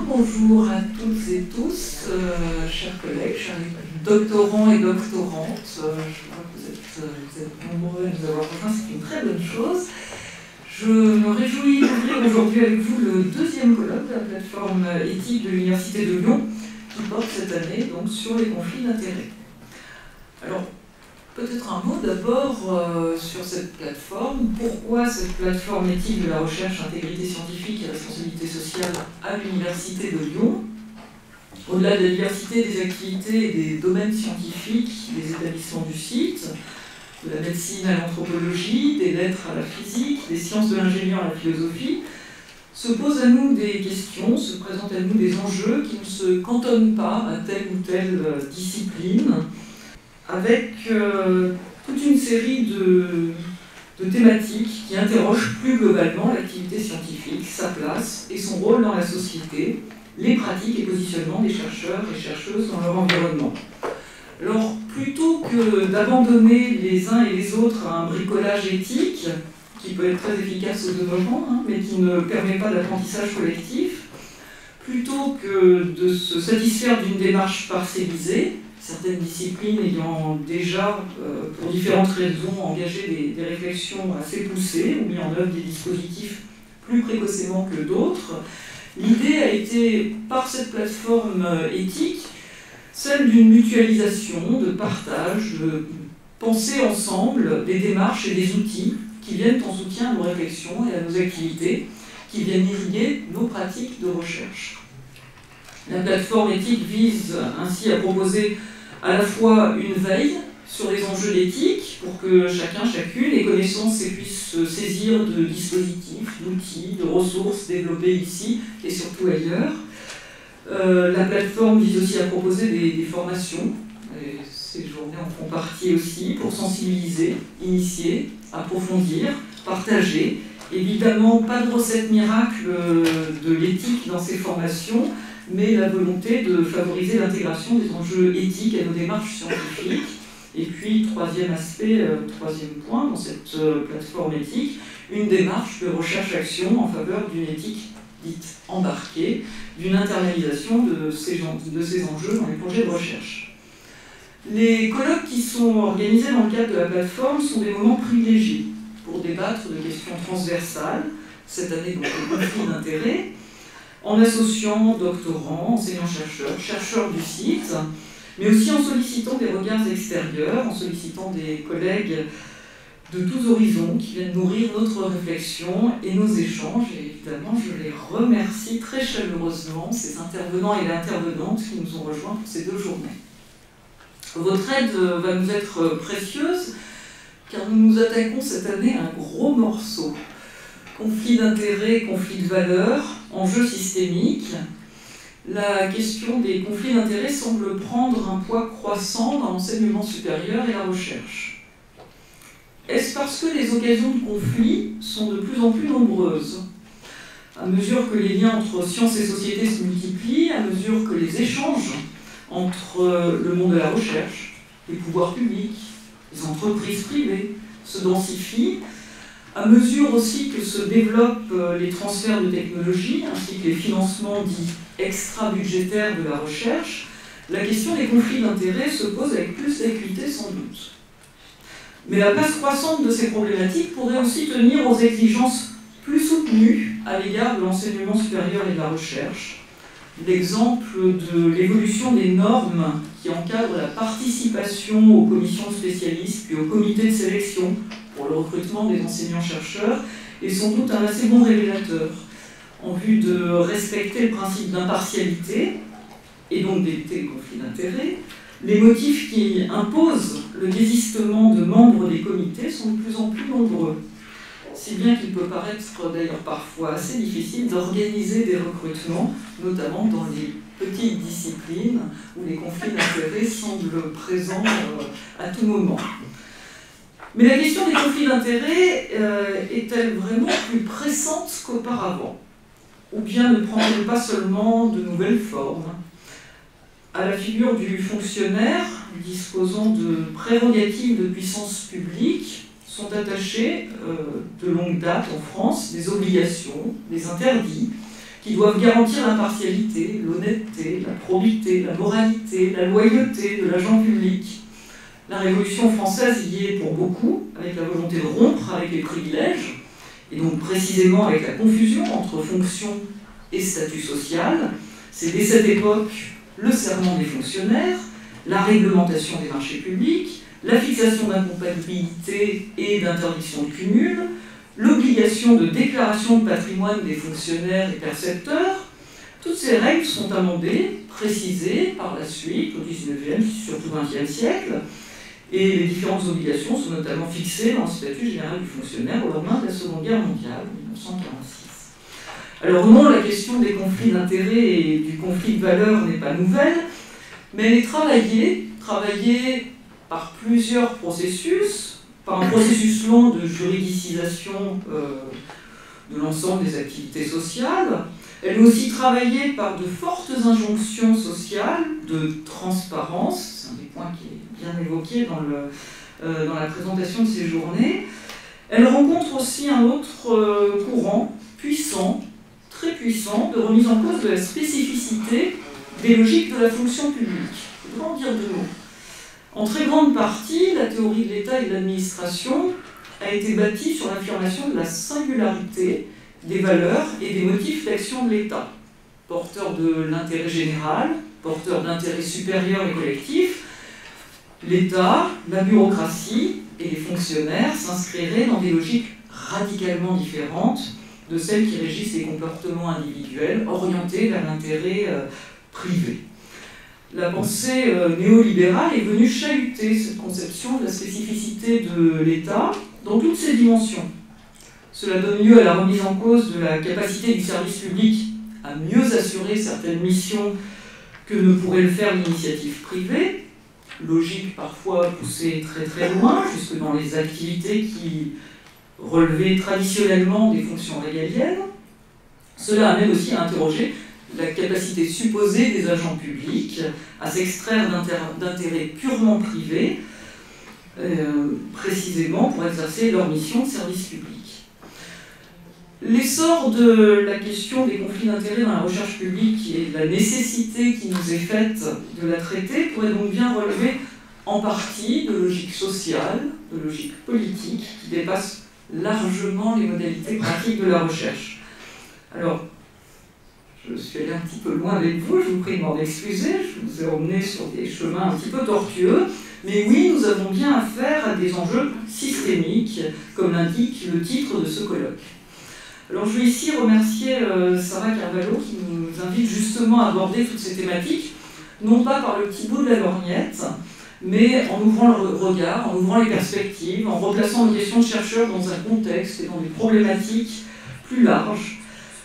Bonjour à toutes et tous, chers collègues, chers doctorants et doctorantes. Je vois que vous êtes nombreux à nous avoir rejoints, c'est une très bonne chose. Je me réjouis d'ouvrir aujourd'hui avec vous le deuxième colloque de la plateforme éthique de l'Université de Lyon, qui porte cette année donc sur les conflits d'intérêts. Alors, peut-être un mot d'abord sur cette plateforme. Pourquoi cette plateforme éthique de la recherche, intégrité scientifique et responsabilité sociale à l'Université de Lyon? Au-delà de la diversité des activités et des domaines scientifiques des établissements du site, de la médecine à l'anthropologie, des lettres à la physique, des sciences de l'ingénieur à la philosophie, se posent à nous des questions, se présentent à nous des enjeux qui ne se cantonnent pas à telle ou telle discipline, avec toute une série de thématiques qui interrogent plus globalement l'activité scientifique, sa place et son rôle dans la société, les pratiques et positionnements des chercheurs et chercheuses dans leur environnement. Alors, plutôt que d'abandonner les uns et les autres à un bricolage éthique, qui peut être très efficace au demeurant, mais qui ne permet pas d'apprentissage collectif, plutôt que de se satisfaire d'une démarche parcellisée, certaines disciplines ayant déjà, pour différentes raisons, engagé des réflexions assez poussées ou mis en œuvre des dispositifs plus précocement que d'autres, l'idée a été, par cette plateforme éthique, celle d'une mutualisation, de partage, de penser ensemble des démarches et des outils qui viennent en soutien à nos réflexions et à nos activités, qui viennent irriguer nos pratiques de recherche. La plateforme éthique vise ainsi à proposer à la fois une veille sur les enjeux d'éthique pour que chacun, chacune ait connaissance et puisse se saisir de dispositifs, d'outils, de ressources développés ici et surtout ailleurs. La plateforme vise aussi à proposer des formations, et ces journées en font partie aussi, pour sensibiliser, initier, approfondir, partager. Évidemment, pas de recette miracle de l'éthique dans ces formations, mais la volonté de favoriser l'intégration des enjeux éthiques à nos démarches scientifiques. Et puis, troisième aspect, troisième point dans cette plateforme éthique, une démarche de recherche-action en faveur d'une éthique dite embarquée, d'une internalisation de ces enjeux dans les projets de recherche. Les colloques qui sont organisés dans le cadre de la plateforme sont des moments privilégiés pour débattre de questions transversales, cette année donc le conflit d'intérêts, en associant doctorants, enseignants-chercheurs, chercheurs du site, mais aussi en sollicitant des regards extérieurs, en sollicitant des collègues de tous horizons qui viennent nourrir notre réflexion et nos échanges. Et évidemment, je les remercie très chaleureusement, ces intervenants et intervenantes qui nous ont rejoints pour ces 2 journées. Votre aide va nous être précieuse, car nous nous attaquons cette année à un gros morceau. Conflit d'intérêts, conflit de valeurs, enjeux systémiques. La question des conflits d'intérêts semble prendre un poids croissant dans l'enseignement supérieur et la recherche. Est-ce parce que les occasions de conflit sont de plus en plus nombreuses? À mesure que les liens entre sciences et société se multiplient, à mesure que les échanges entre le monde de la recherche, les pouvoirs publics, les entreprises privées se densifient, à mesure aussi que se développent les transferts de technologies ainsi que les financements dits extra-budgétaires de la recherche, la question des conflits d'intérêts se pose avec plus d'acuité sans doute. Mais la place croissante de ces problématiques pourrait aussi tenir aux exigences plus soutenues à l'égard de l'enseignement supérieur et de la recherche. L'exemple de l'évolution des normes qui encadrent la participation aux commissions de spécialistes puis aux comités de sélection pour le recrutement des enseignants-chercheurs est sans doute un assez bon révélateur en vue de respecter le principe d'impartialité et donc d'éviter le conflit d'intérêts. Les motifs qui imposent le désistement de membres des comités sont de plus en plus nombreux, si bien qu'il peut paraître d'ailleurs parfois assez difficile d'organiser des recrutements, notamment dans les petites disciplines où les conflits d'intérêts semblent présents à tout moment. Mais la question des conflits d'intérêts est-elle vraiment plus pressante qu'auparavant? Ou bien ne prend-elle pas seulement de nouvelles formes? À la figure du fonctionnaire disposant de prérogatives de puissance publique sont attachées de longue date en France des obligations, des interdits, qui doivent garantir l'impartialité, l'honnêteté, la probité, la moralité, la loyauté de l'agent public. La Révolution française y est pour beaucoup, avec la volonté de rompre avec les privilèges, et donc précisément avec la confusion entre fonction et statut social. C'est dès cette époque le serment des fonctionnaires, la réglementation des marchés publics, la fixation d'incompatibilité et d'interdiction de cumul, l'obligation de déclaration de patrimoine des fonctionnaires et percepteurs. Toutes ces règles sont amendées, précisées par la suite, au XIXe, surtout XXe siècle, et les différentes obligations sont notamment fixées dans le statut général du fonctionnaire au lendemain de la Seconde Guerre mondiale, 1946. Alors non, la question des conflits d'intérêts et du conflit de valeurs n'est pas nouvelle, mais elle est travaillée par plusieurs processus, par un processus long de juridicisation de l'ensemble des activités sociales. Elle est aussi travaillée par de fortes injonctions sociales de transparence, c'est un des points qui est bien évoqué dans la présentation de ces journées. Elle rencontre aussi un autre courant puissant, très puissant, de remise en cause de la spécificité des logiques de la fonction publique. Je voudrais en dire deux mots. En très grande partie, la théorie de l'État et de l'administration a été bâtie sur l'affirmation de la singularité des valeurs et des motifs d'action de l'État, porteur de l'intérêt général, porteur d'intérêts supérieurs et collectifs. L'État, la bureaucratie et les fonctionnaires s'inscriraient dans des logiques radicalement différentes de celles qui régissent les comportements individuels orientés vers l'intérêt privé. La pensée néolibérale est venue chahuter cette conception de la spécificité de l'État dans toutes ses dimensions. Cela donne lieu à la remise en cause de la capacité du service public à mieux assurer certaines missions que ne pourrait le faire l'initiative privée, logique parfois poussée très très loin, jusque dans les activités qui relevaient traditionnellement des fonctions régaliennes. Cela amène aussi à interroger la capacité supposée des agents publics à s'extraire d'intérêts purement privés, précisément pour exercer leur mission de service public. L'essor de la question des conflits d'intérêts dans la recherche publique et la nécessité qui nous est faite de la traiter pourrait donc bien relever en partie de logique sociale, de logique politique, qui dépasse largement les modalités pratiques de la recherche. Alors, je suis allée un petit peu loin avec vous, je vous prie de m'en excuser, je vous ai emmené sur des chemins un petit peu tortueux, mais oui, nous avons bien affaire à des enjeux systémiques, comme l'indique le titre de ce colloque. Alors je veux ici remercier Sarah Carvalho qui nous invite justement à aborder toutes ces thématiques, non pas par le petit bout de la lorgnette, mais en ouvrant le regard, en ouvrant les perspectives, en replaçant nos questions de chercheurs dans un contexte et dans des problématiques plus larges.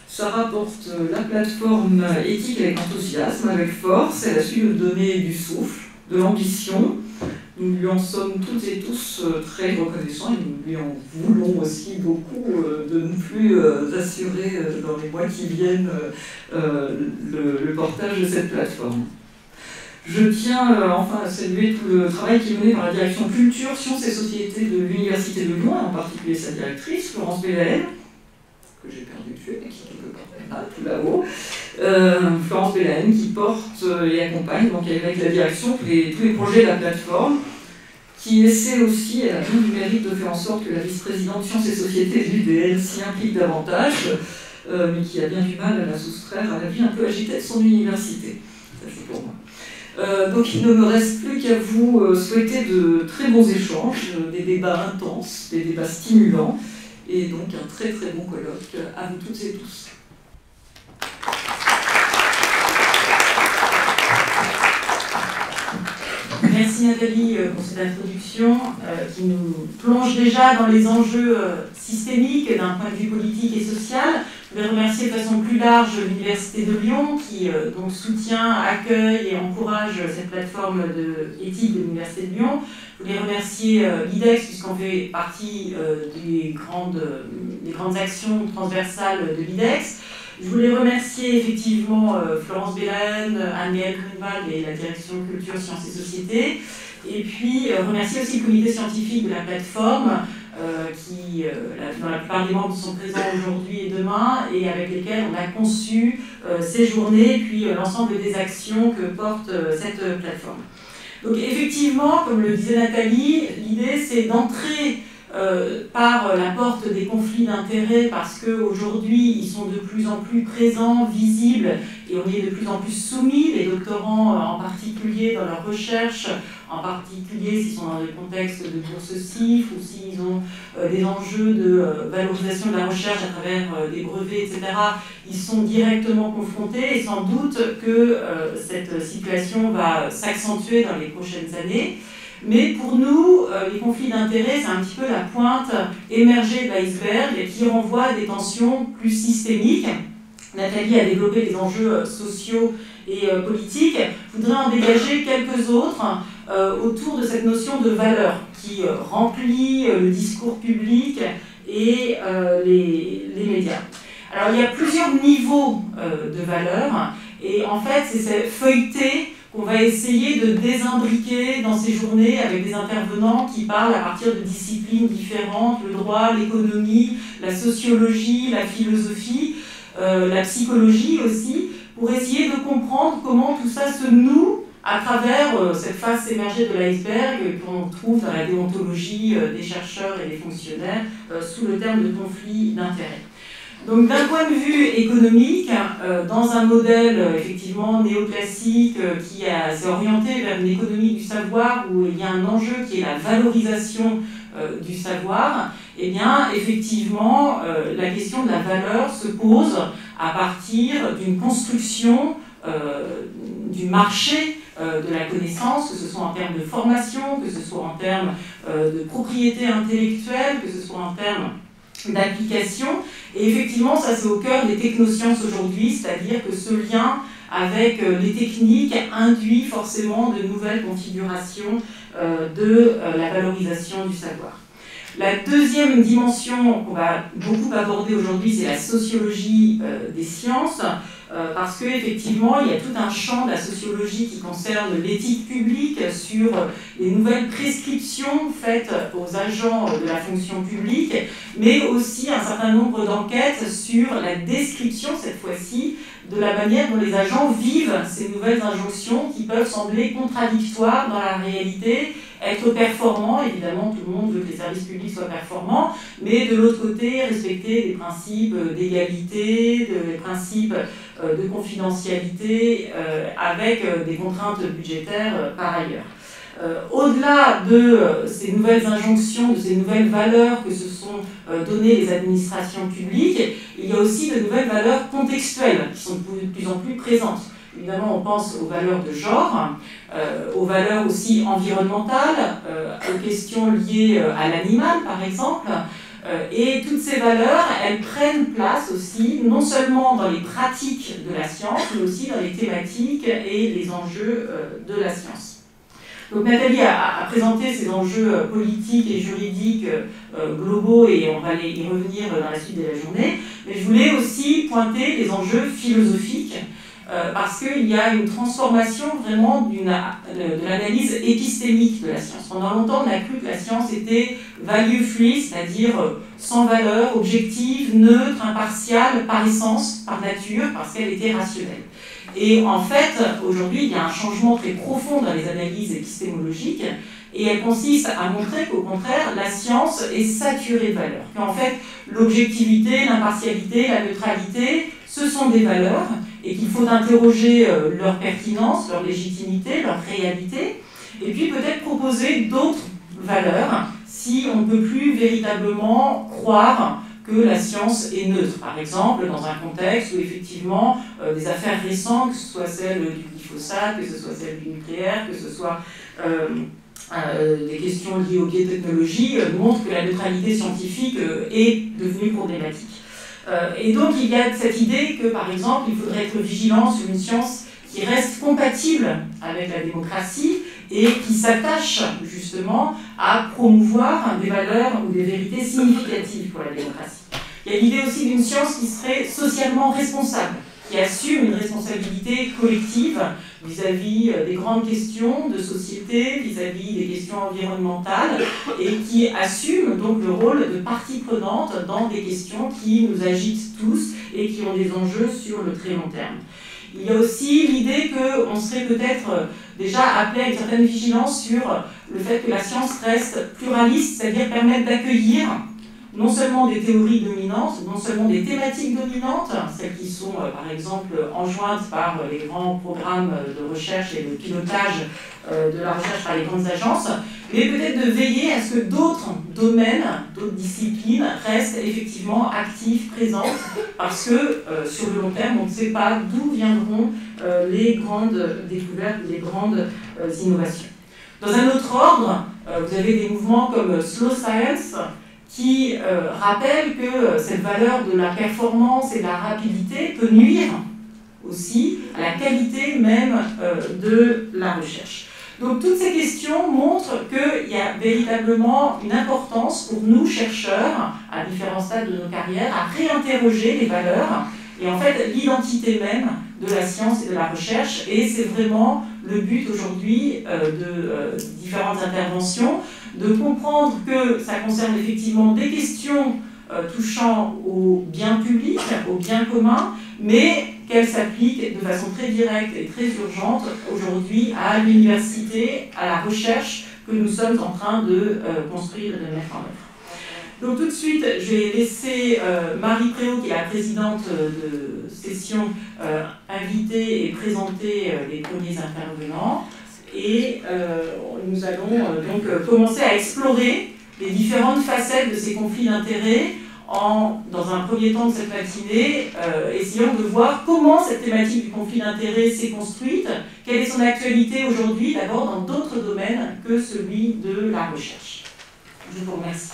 Sarah porte la plateforme Éthique avec enthousiasme, avec force. Elle a su nous donner du souffle, de l'ambition. Nous lui en sommes toutes et tous très reconnaissants et nous lui en voulons aussi beaucoup de nous plus assurer dans les mois qui viennent le portage de cette plateforme. Je tiens enfin à saluer tout le travail qui est mené par la direction Culture, Sciences et Sociétés de l'Université de Lyon, et en particulier sa directrice, Florence Bellaël, que j'ai perdu de vue, mais qui est quelque part là, tout là-haut. Florence Bellaël qui porte et accompagne donc avec la direction tous les projets de la plateforme, qui essaie aussi, elle a bien du mérite de faire en sorte que la vice-présidente Sciences et Sociétés de l'UDL s'y implique davantage, mais qui a bien du mal à la soustraire à la vie un peu agitée de son université. Ça c'est pour moi. Donc il ne me reste plus qu'à vous souhaiter de très bons échanges, des débats intenses, des débats stimulants, et donc un très très bon colloque à vous toutes et tous. Merci Nathalie pour cette introduction qui nous plonge déjà dans les enjeux systémiques d'un point de vue politique et social. Je voulais remercier de façon plus large l'Université de Lyon qui donc soutient, accueille et encourage cette plateforme éthique de l'Université de Lyon. Je voulais remercier l'IDEX puisqu'on fait partie des grandes actions transversales de l'IDEX. Je voulais remercier effectivement Florence Bellaël, Anne-Léa Grunewald et la direction Culture, Sciences et Sociétés. Et puis remercier aussi le comité scientifique de la plateforme qui dont la plupart des membres sont présents aujourd'hui et demain, et avec lesquels on a conçu ces journées, puis l'ensemble des actions que porte cette plateforme. Donc effectivement, comme le disait Nathalie, l'idée c'est d'entrer par la porte des conflits d'intérêts parce qu'aujourd'hui ils sont de plus en plus présents, visibles et on y est de plus en plus soumis, les doctorants en particulier dans leurs recherches, en particulier s'ils sont dans des contextes de bourse CIF ou s'ils ont des enjeux de valorisation de la recherche à travers des brevets, etc. Ils sont directement confrontés et sans doute que cette situation va s'accentuer dans les prochaines années. Mais pour nous, les conflits d'intérêts, c'est un petit peu la pointe émergée de l'iceberg qui renvoie à des tensions plus systémiques. Nathalie a développé les enjeux sociaux et politiques. Je voudrais en dégager quelques autres autour de cette notion de valeur qui remplit le discours public et les médias. Alors il y a plusieurs niveaux de valeur et en fait c'est cette feuilletée qu'on va essayer de désimbriquer dans ces journées avec des intervenants qui parlent à partir de disciplines différentes, le droit, l'économie, la sociologie, la philosophie, la psychologie aussi, pour essayer de comprendre comment tout ça se noue à travers cette face émergée de l'iceberg qu'on trouve dans la déontologie des chercheurs et des fonctionnaires sous le terme de conflit d'intérêts. Donc d'un point de vue économique, dans un modèle effectivement néoclassique qui s'est orienté vers une économie du savoir où il y a un enjeu qui est la valorisation du savoir, eh bien effectivement la question de la valeur se pose à partir d'une construction du marché de la connaissance, que ce soit en termes de formation, que ce soit en termes de propriété intellectuelle, que ce soit en termes d'application. Et effectivement, ça c'est au cœur des technosciences aujourd'hui, c'est-à-dire que ce lien avec les techniques induit forcément de nouvelles configurations de la valorisation du savoir. La deuxième dimension qu'on va beaucoup aborder aujourd'hui, c'est la sociologie des sciences, parce qu'effectivement, il y a tout un champ de la sociologie qui concerne l'éthique publique sur les nouvelles prescriptions faites aux agents de la fonction publique, mais aussi un certain nombre d'enquêtes sur la description, cette fois-ci, de la manière dont les agents vivent ces nouvelles injonctions qui peuvent sembler contradictoires dans la réalité, être performants, évidemment tout le monde veut que les services publics soient performants, mais de l'autre côté respecter des principes d'égalité, des principes de confidentialité avec des contraintes budgétaires par ailleurs. Au-delà de ces nouvelles injonctions, de ces nouvelles valeurs que se sont données les administrations publiques, il y a aussi de nouvelles valeurs contextuelles qui sont de plus en plus présentes. Évidemment, on pense aux valeurs de genre, aux valeurs aussi environnementales, aux questions liées à l'animal, par exemple. Et toutes ces valeurs, elles prennent place aussi, non seulement dans les pratiques de la science, mais aussi dans les thématiques et les enjeux de la science. Donc Nathalie a présenté ces enjeux politiques et juridiques globaux et on va y revenir dans la suite de la journée. Mais je voulais aussi pointer les enjeux philosophiques parce qu'il y a une transformation vraiment de l'analyse épistémique de la science. Pendant longtemps, on a cru que la science était value-free, c'est-à-dire sans valeur, objective, neutre, impartiale, par essence, par nature, parce qu'elle était rationnelle. Et en fait, aujourd'hui, il y a un changement très profond dans les analyses épistémologiques et elle consiste à montrer qu'au contraire, la science est saturée de valeurs. Qu'en fait, l'objectivité, l'impartialité, la neutralité, ce sont des valeurs et qu'il faut interroger leur pertinence, leur légitimité, leur réalité et puis peut-être proposer d'autres valeurs si on ne peut plus véritablement croire que la science est neutre. Par exemple, dans un contexte où effectivement des affaires récentes, que ce soit celle du glyphosate, que ce soit celle du nucléaire, que ce soit des questions liées aux biotechnologies, montrent que la neutralité scientifique est devenue problématique. Et donc il y a cette idée que par exemple il faudrait être vigilant sur une science qui reste compatible avec la démocratie et qui s'attache justement à promouvoir des valeurs ou des vérités significatives pour la démocratie. Il y a l'idée aussi d'une science qui serait socialement responsable, qui assume une responsabilité collective vis-à-vis des grandes questions de société, vis-à-vis des questions environnementales, et qui assume donc le rôle de partie prenante dans des questions qui nous agitent tous et qui ont des enjeux sur le très long terme. Il y a aussi l'idée qu'on serait peut-être déjà appelé à une certaine vigilance sur le fait que la science reste pluraliste, c'est-à-dire permettre d'accueillir non seulement des théories dominantes, non seulement des thématiques dominantes, celles qui sont par exemple enjointes par les grands programmes de recherche et de pilotage de la recherche par les grandes agences, mais peut-être de veiller à ce que d'autres domaines, d'autres disciplines restent effectivement actifs, présentes, parce que sur le long terme, on ne sait pas d'où viendront les grandes découvertes, les grandes innovations. Dans un autre ordre, vous avez des mouvements comme Slow Science, qui rappelle que cette valeur de la performance et de la rapidité peut nuire aussi à la qualité même de la recherche. Donc toutes ces questions montrent qu'il y a véritablement une importance pour nous, chercheurs, à différents stades de nos carrières, à réinterroger les valeurs et en fait l'identité même de la science et de la recherche. Et c'est vraiment le but aujourd'hui de différentes interventions, de comprendre que ça concerne effectivement des questions touchant au bien public, au bien commun, mais qu'elles s'appliquent de façon très directe et très urgente aujourd'hui à l'université, à la recherche que nous sommes en train de construire et de mettre en œuvre. Donc tout de suite, je vais laisser Marie Préau, qui est la présidente de session, inviter et présenter les premiers intervenants. Et nous allons donc commencer à explorer les différentes facettes de ces conflits d'intérêts dans un premier temps de cette matinée, essayons de voir comment cette thématique du conflit d'intérêts s'est construite, quelle est son actualité aujourd'hui, d'abord dans d'autres domaines que celui de la recherche. Je vous remercie.